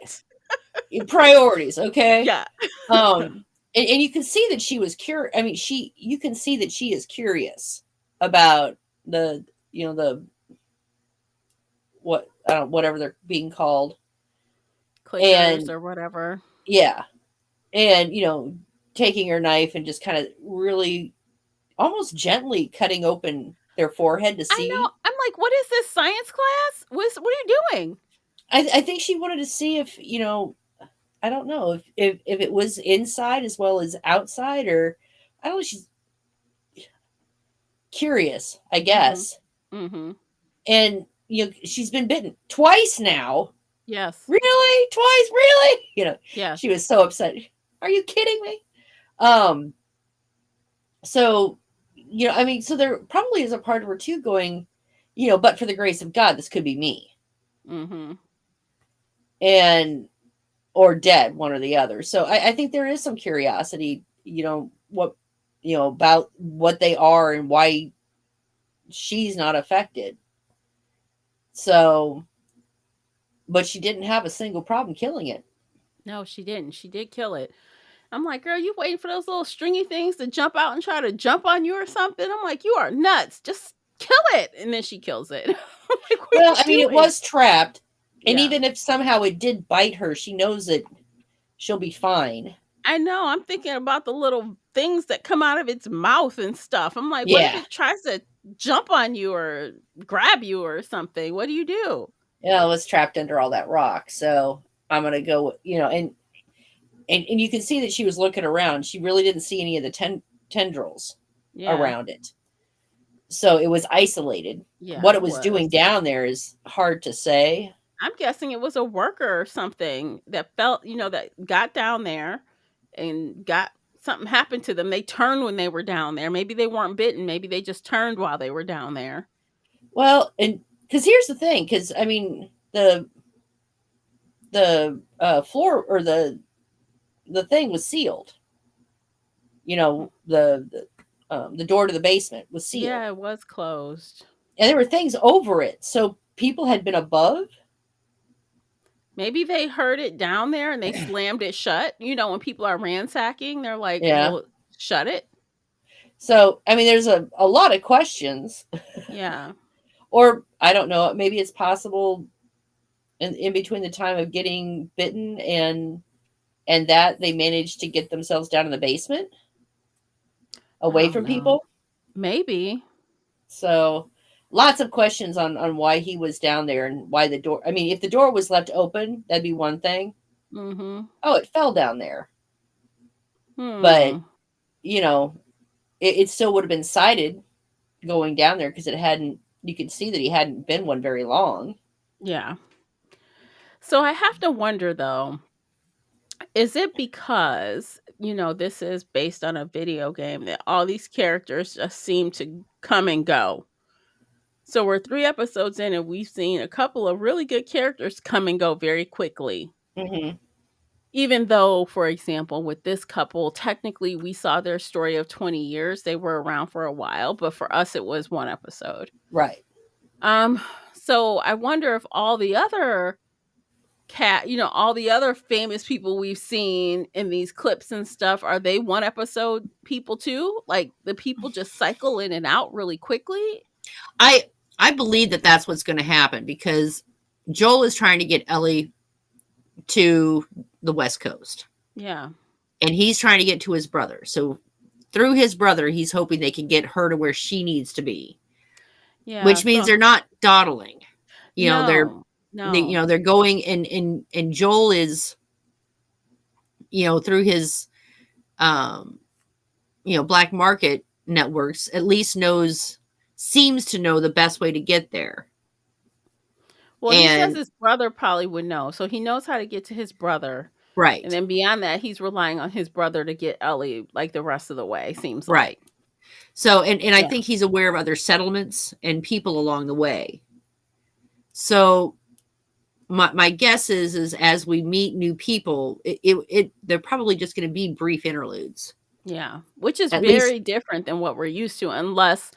it. Priorities, okay? Yeah. And you can see that she was curious. I mean, you can see that she is curious about the what I don't whatever they're being called. Clickers And or whatever. yeah. And taking her knife and just kind of really almost gently cutting open their forehead to I know. see. I'm like, "What is this, science class? What are you doing?" I think she wanted to see if, I don't know if it was inside as well as outside, or I don't know, she's curious, I guess. Mhm. And she's been bitten twice now. Yes. Really? Twice? Really? Yes. She was so upset. Are you kidding me? So, I mean, so there probably is a part of her too going, but for the grace of God, this could be me. Mhm. And or dead, one or the other. So I think there is some curiosity, what about what they are and why she's not affected. So, but she didn't have a single problem killing it. No, she didn't. She did kill it. I'm like, "Girl, you waiting for those little stringy things to jump out and try to jump on you or something?" I'm like, "You are nuts. Just kill it." And then she kills it. I'm like, "What are Well, you I mean, it doing?" was trapped, and Yeah. even if somehow it did bite her, she knows that she'll be fine. I know. I'm thinking about the little things that come out of its mouth and stuff. I'm like, "What if Yeah, it tries to jump on you or grab you or something? What do you do?" it was trapped under all that rock. So I'm gonna go, and you can see that she was looking around. She really didn't see any of the tendrils Yeah. around it. So it was isolated. Yeah, What it it was was. doing down there is hard to say. I'm guessing it was a worker or something that felt, that got down there and got something happened to them. They turned when they were down there. Maybe they weren't bitten. Maybe they just turned while they were down there. Well, and because here's the thing, because I mean the floor or the thing was sealed. The door to the basement was sealed, Yeah, it was closed. and there were things over it. So people had been above. Maybe they heard it down there and they slammed it shut. When people are ransacking, they're like, Yeah. "Well, shut it." So I mean, there's a lot of questions, Yeah. or I don't know. Maybe it's possible in between the time of getting bitten and that they managed to get themselves down in the basement I away don't from know. people. Maybe. So lots of questions on why he was down there and why the door. I mean, if the door was left open, that'd be one thing. Mhm. Oh, it fell down there. But, Hmm. it still would have been sighted going down there because you could see that he hadn't been one very long. Yeah. So I have to wonder though, is it because, this is based on a video game that all these characters just seem to come and go? So we're 3 episodes in and we've seen a couple of really good characters come and go very quickly. Mm-hmm. Even though, for example, with this couple, technically we saw their story of 20 years. They were around for a while, but for us it was 1 episode. Right. Um so I wonder if all the other all the other famous people we've seen in these clips and stuff, are they 1 episode people too? Like the people just cycle in and out really quickly? I believe that that's what's going to happen because Joel is trying to get Ellie to the West Coast, Yeah. and he's trying to get to his brother. So through his brother, he's hoping they can get her to where she needs to be, Yeah. which means So they're not dawdling. They're no. You No. know, they're going, and Joel is, you know, through his um you know, black market networks, at least seems to know the best way to get there. Well, he says And his brother probably would know. So he knows how to get to his brother. And right, then beyond that, he's relying on his brother to get Ellie like the rest of the way, seems right. like. So, and I Yeah. think he's aware of other settlements and people along the way. So my guess is as we meet new people, they're probably just going to be brief interludes. Yeah. Which is At least, very different than what we're used to, unless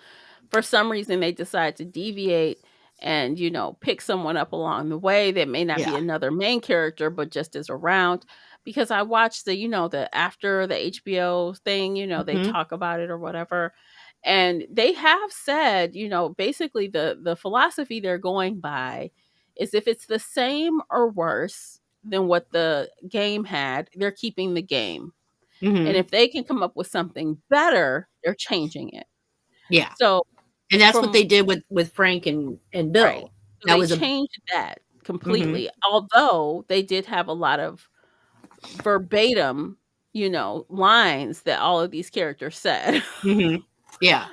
for some reason they decide to deviate and, pick someone up along the way that may not be yeah. another main character, but just is around. Because I watched the after the HBO thing, they Hmm. talk about it or whatever. And they have said, basically the philosophy they're going by is if it's the same or worse than what the game had, they're keeping the game. And Hmm. if they can come up with something better, they're changing it. Yeah. So And that's what from they did with Frank and right. Bill. So That they was a. changed that Hmm. completely, although they did have a lot of verbatim, lines that all of these characters said. Hmm. Yeah.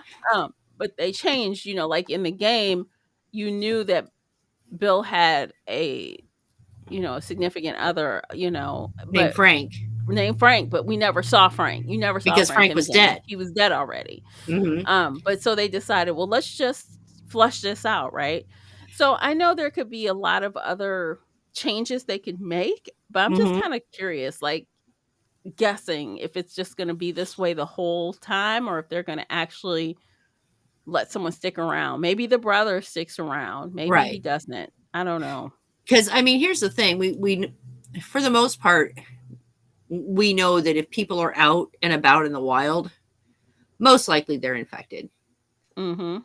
But they changed, like in the game, you knew that Bill had a significant other, Named but Frank, named Frank, but we never saw Frank. You never saw because Frank Frank in the was game. dead. He was dead already. Hmm. But so they decided, well, let's just flush this out, right? So I know there could be a lot of other changes they could make, but I'm just Hmm. kind of curious, like guessing if it's just going to be this way the whole time or if they're going to actually let someone stick around. Maybe the brother sticks around, maybe he Right. doesn't. I don't know. Because I mean, here's the thing: we for the most part, we know that if people are out and about in the wild, most likely they're infected. Mhm.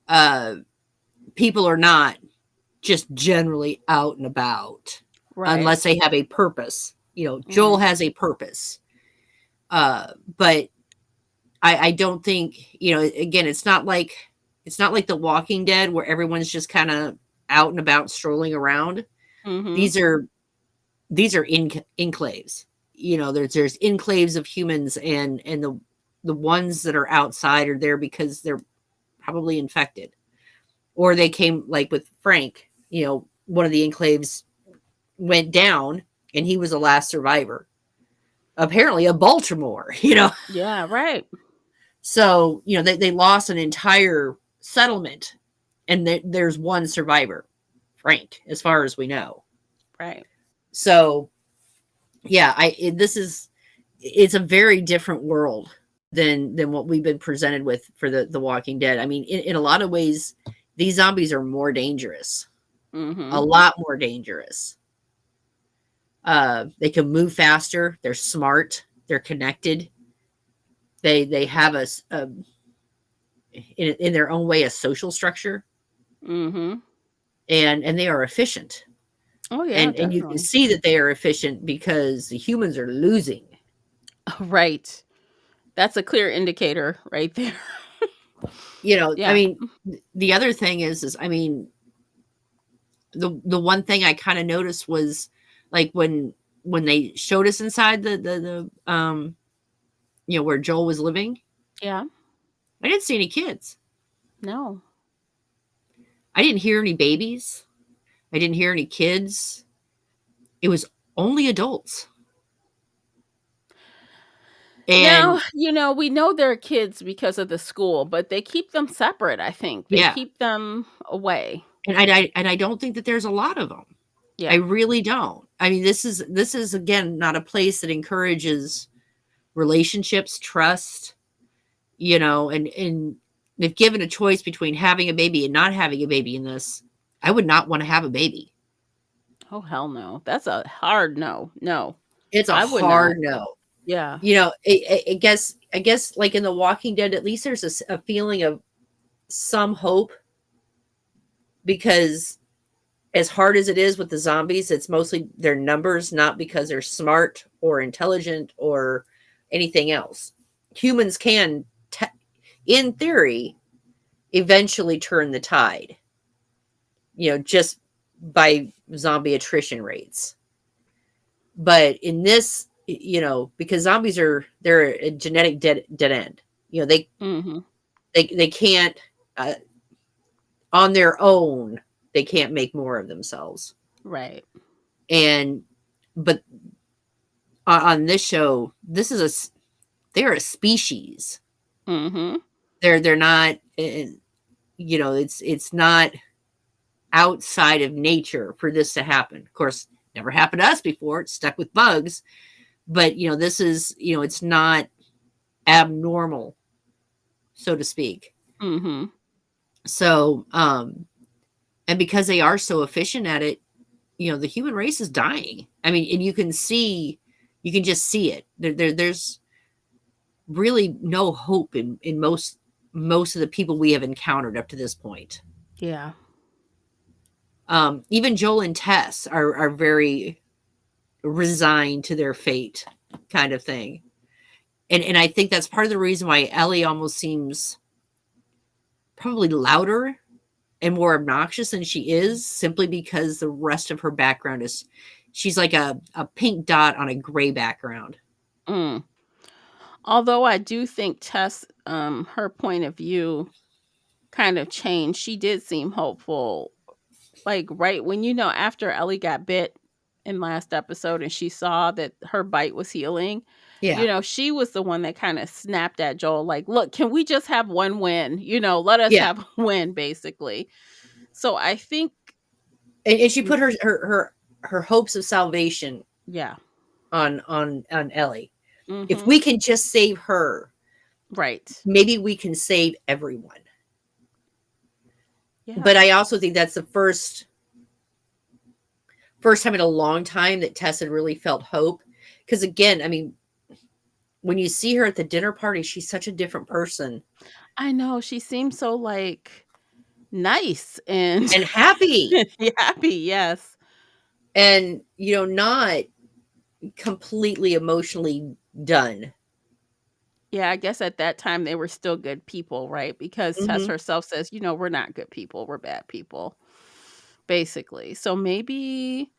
Uh, People are not just generally out and about Right. unless they have a purpose. You know, Joel Right. has a purpose. But I don't think, you know, again, it's not like The Walking Dead where everyone's just kind of out and about strolling around. Mhm. These are enclaves. You know, there's enclaves of humans, and the ones that are outside are there because they're probably infected, or they came like with Frank. You know, one of the enclaves went down, and he was the last survivor. Apparently, of Baltimore. You know, Yeah, right. so you know they lost an entire settlement, and there's one survivor, Frank, as far as we know. Right. So yeah, it's a very different world than what we've been presented with for the Walking Dead. I mean, in a lot of ways, these zombies are more dangerous, a Mhm. lot more dangerous. They can move faster. They're smart. They're connected. They have in their own way a social structure, Mhm. and they are efficient. Oh yeah, And you can definitely. see that they are efficient because the humans are losing. Right. That's a clear indicator right there. You know, I Yeah. mean, the other thing is I mean, the one thing I kind of noticed was like when they showed us inside the you know, where Joel was living, Yeah. I didn't see any kids. No. I didn't hear any babies. I didn't hear any kids. It was only adults. Now, And we know they're kids because of the school, but they keep them separate, I think. They yeah, keep them away. and I don't think that there's a lot of them. I Yeah. really don't. I mean, this is again not a place that encourages relationships, trust, you know, and if given a choice between having a baby and not having a baby in this, I would not want to have a baby. Oh, hell no. That's a hard no. No. It's a I would not. hard no. Yeah. You know, I guess like in The Walking Dead, at least there's a feeling of some hope, because as hard as it is with the zombies, it's mostly their numbers, not because they're smart or intelligent or anything else. Humans can, in theory, eventually turn the tide. You know, just by zombie attrition rates. But in this, because zombies they're a genetic dead end. They Mm-hmm. they can't uh, on their own, they can't make more of themselves. Right. And but on this show, they're a species. Mm-hmm. They're not, it's not outside of nature for this to happen. Of course, never happened to us before. It's stuck with bugs, but this is, it's not abnormal, so to speak. Mm-hmm. So, and because they are so efficient at it, the human race is dying. I mean, and you can just see it. There's really no hope in most of the people we have encountered up to this point. Yeah. Even Joel and Tess are very resigned to their fate, kind of thing. And I think that's part of the reason why Ellie almost seems probably louder and more obnoxious than she is, simply because the rest of her background she's like a pink dot on a gray background. Mm. Although I do think Tess, her point of view kind of changed. She did seem hopeful. Like right when, after Ellie got bit in last episode and she saw that her bite was healing, Yeah. she was the one that kind of snapped at Joel, like, look, can we just have one win? Let us Yeah. have a win, basically. So I think, and she put her hopes of salvation yeah, on Ellie. mm-hmm. If we can just save her, right, maybe we can save everyone. yeah. But I also think that's the first time in a long time that Tess had really felt hope. Because again, I mean, when you see her at the dinner party, she's such a different person. I know, she seems so like nice and happy. happy, yes. And not completely emotionally done. Yeah, I guess at that time they were still good people, right? Because Tess herself says, we're not good people, we're bad people, basically. So maybe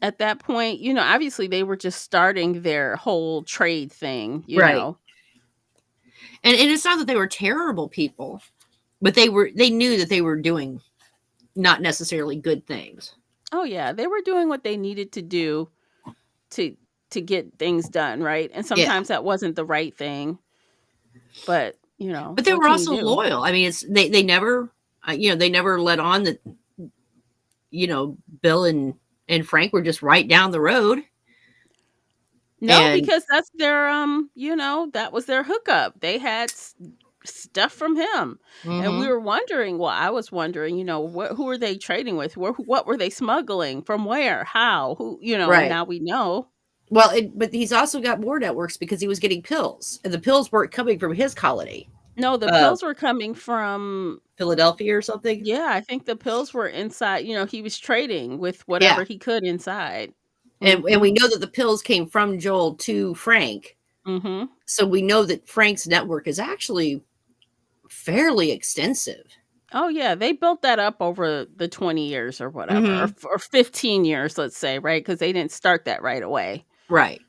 at that point, obviously they were just starting their whole trade thing, Right. know. And it's not that they were terrible people, but they knew that they were doing not necessarily good things. Oh yeah, they were doing what they needed to do to get things done, right? And sometimes that wasn't the right thing. But, but they were also loyal. I mean, they never they never let on that Bill and Frank were just right down the road. No, because that's their that was their hookup. They had stuff from him. And we were wondering, I was wondering, who were they trading with? What were they smuggling? From where? How? Who, Right. Now we know. Well, but he's also got more networks because he was getting pills, and the pills weren't coming from his colony. No, the pills were coming from Philadelphia or something. Yeah, I think the pills were inside. He was trading with whatever he could inside. And we know that the pills came from Joel to Frank. Mm-hmm. So we know that Frank's network is actually fairly extensive. Oh, yeah. They built that up over the 20 years or whatever, or 15 years, let's say, right? Because they didn't start that right away. Right.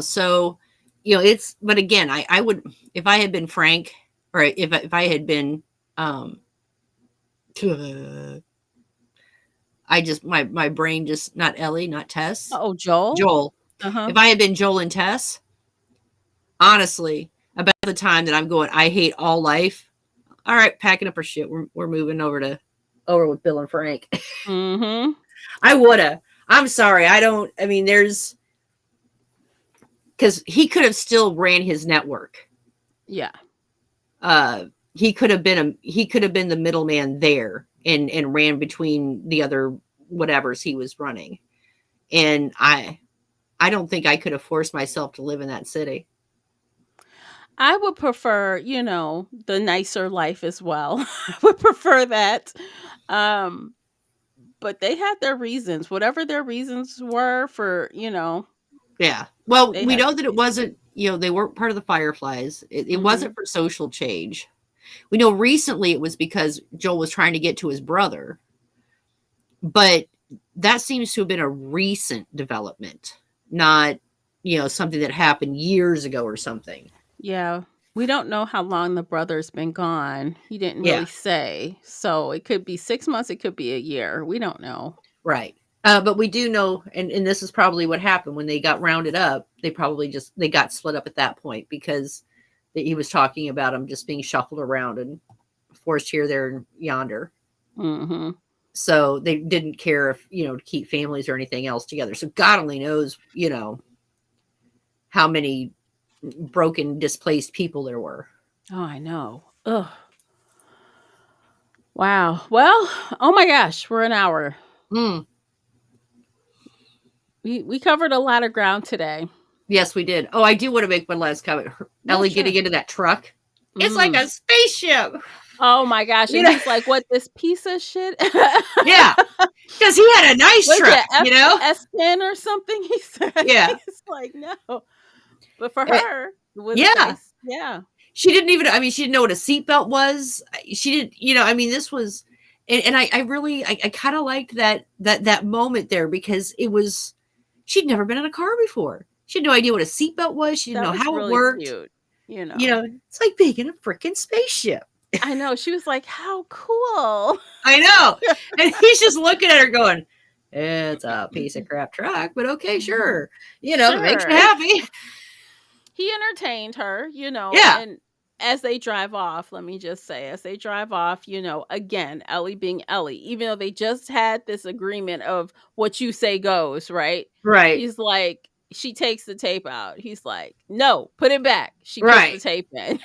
So, it's, but again, I would, if I had been Frank, or if I had been, my brain just, not Ellie, not Tess. Oh, Joel? Joel. Uh-huh. If I had been Joel and Tess, honestly, about the time that I'm going, I hate all life. All right, packing up our shit. We're moving over with Bill and Frank. Mm-hmm. I woulda. I'm sorry. Because he could have still ran his network. Yeah. He could have been the middleman there and ran between the other whatevers he was running. And I don't think I could have forced myself to live in that city. I would prefer, the nicer life as well. I would prefer that. But they had their reasons, whatever their reasons were for, Yeah. Well, we know that it wasn't, they weren't part of the Fireflies. It wasn't for social change. We know recently it was because Joel was trying to get to his brother. But that seems to have been a recent development, not, something that happened years ago or something. Yeah. We don't know how long the brother's been gone. He didn't Yeah, really say. So it could be 6 months, it could be a year. We don't know. right. But we do know, and this is probably what happened when they got rounded up. They probably they got split up at that point because he was talking about them just being shuffled around and forced here, there, and yonder. Mm-hmm. So they didn't care if, to keep families or anything else together. So God only knows, how many broken, displaced people there were. Oh, I know. Ugh. Wow. Well, oh my gosh, we're an hour. Mm, We covered a lot of ground today. yes, we did. Oh, I do want to make one last comment. Yeah, Ellie sure. getting into that truck. It's like Mm. a spaceship. Oh my gosh. You And know? he's like, what, this piece of shit? Yeah. Because he had a nice Was truck, it S10 or something? He said. Yeah. He's like, no. But for Eh, her, it was yeah. nice. Yeah. She didn't even, she didn't know what a seatbelt was. She didn't, this was, and I really, I kind of liked that moment there because she'd never been in a car before. She had no idea what a seatbelt was. She didn't That know was how it really worked. cute. It's like being in a freaking spaceship. I know. She was like, how cool. I know. And he's just looking at her going, it's a piece of crap truck, but okay, sure. It makes you Sure. happy. He entertained her, Yeah. and as they drive off, let me just say, as they drive off, again, Ellie being Ellie, even though they just had this agreement of what you say goes, right? Right. He's like, she takes the tape out. He's like, no, put it back. She puts the Right. tape in.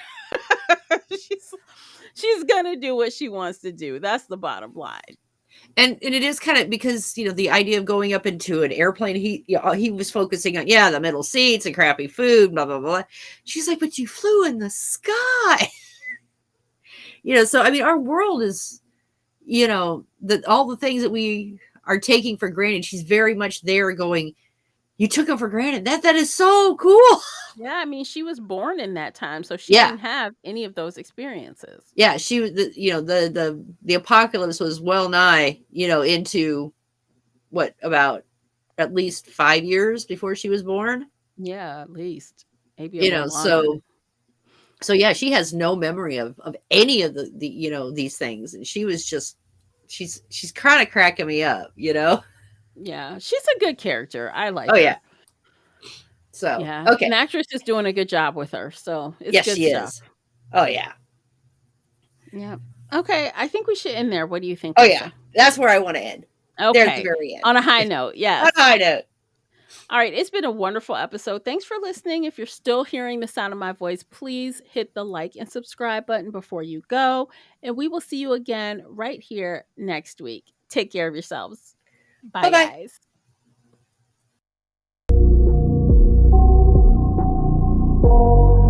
she's gonna do what she wants to do. That's the bottom line. And it is kind of because, the idea of going up into an airplane, he was focusing on, the middle seats and crappy food, blah, blah, blah. She's like, but you flew in the sky. So, I mean, our world is, all the things that we are taking for granted, she's very much there going, you took them for granted. That is so cool. Yeah, I mean, she was born in that time, so she Yeah. didn't have any of those experiences. Yeah, she was, the apocalypse was well nigh, into what, about at least 5 years before she was born. Yeah, at least. Maybe a little So longer. yeah, she has no memory of any of the these things, and she was just she's kind of cracking me up. Yeah, she's a good character. I like Oh her. yeah. So Yeah, okay. an actress is doing a good job with her, so it's Yes, good she stuff. is. Oh yeah. Yeah. Okay, I think we should end there. What do you think? Oh Lisa? yeah. That's where I want to end. There's the Okay. very end. On a high note, yes. On a high note. All right, it's been a wonderful episode. Thanks for listening. If you're still hearing the sound of my voice, please hit the like and subscribe button before you go. And we will see you again right here next week. Take care of yourselves. Bye, Bye-bye. guys.